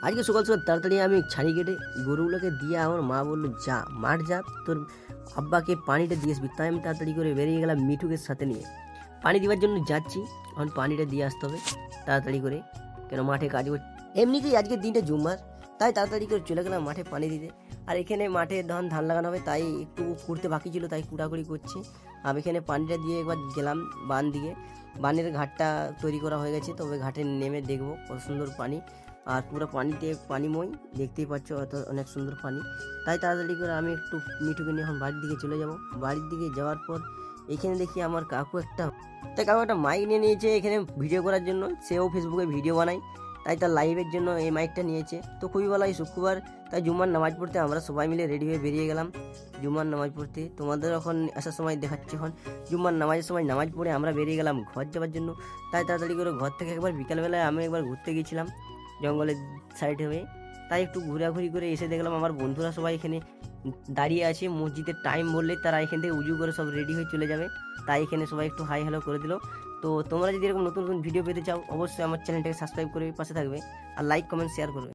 আজকে সকাল সকাল তাড়াতাড়ি আমি ছাড়ি কেটে গরুগুলোকে দিয়ে আমার মা বললো যা মাঠ যা তোর আব্বাকে পানিটা দিয়ে আসবি। তাই আমি তাড়াতাড়ি করে বেরিয়ে গেলাম মিঠুকে সাথে নিয়ে। পানি দেওয়ার জন্য যাচ্ছি, এখন পানিটা দিয়ে আসতে হবে তাড়াতাড়ি করে, কেন মাঠে কাজ করছে। এমনিতেই আজকের দিনটা জুম্মার, তাই তাড়াতাড়ি করে চলে গেলাম মাঠে পানি দিতে। আর এখানে মাঠে ধান লাগানো হবে, তাই একটু কুড়তে বাকি ছিল, তাই কুড়াকুড়ি করছি। আমি এখানে পানিটা দিয়ে একবার গেলাম বান দিকে। বানের ঘাটটা তৈরি করা হয়ে গেছে, তবে ঘাটে নেমে দেখবো কত সুন্দর পানি। আর পুরো পানিতে পানিময়, দেখতেই পাচ্ছ অত অনেক সুন্দর পানি। তাই তাড়াতাড়ি করে আমি একটু মিঠুকে নিয়ে এখন বাড়ির দিকে চলে যাব। বাড়ির দিকে যাওয়ার পর এখানে দেখি আমার কাকু একটা মাইক নিয়ে নিয়েছে এখানে ভিডিও করার জন্য। সেও ফেসবুকে ভিডিও বানায়, তাই তার লাইভের জন্য এই মাইকটা নিয়েছে। তো খুবই ভালো, এই শুক্রবার, তাই জুম্মার নামাজ পড়তে আমরা সবাই মিলে রেডি হয়ে বেরিয়ে গেলাম জুম্মার নামাজ পড়তে। তোমাদের এখন আসার সময় দেখাচ্ছি। এখন জুম্মার নামাজের সময় নামাজ পড়ে আমরা বেরিয়ে গেলাম ঘর যাওয়ার জন্য। তাই তাড়াতাড়ি করে ঘর থেকে একবার বিকালবেলায় আমি একবার ঘুরতে গিয়েছিলাম জঙ্গলের সাইডে হয়ে। তাই একটু ঘোরাঘুরি করে এসে দেখলাম আমার বন্ধুরা সবাই এখানে দাঁড়িয়ে আছে। মসজিদের টাইম বললে তারা এখান থেকে উজু করে সব রেডি হয়ে চলে যাবে, তাই এখানে সবাই একটু হাই হ্যালো করে দিল। তো তোমরা যদি এরকম নতুন নতুন ভিডিও পেতে চাও, অবশ্যই আমার চ্যানেলটাকে সাবস্ক্রাইব করে পাশে থাকবে, আর লাইক কমেন্ট শেয়ার করবে।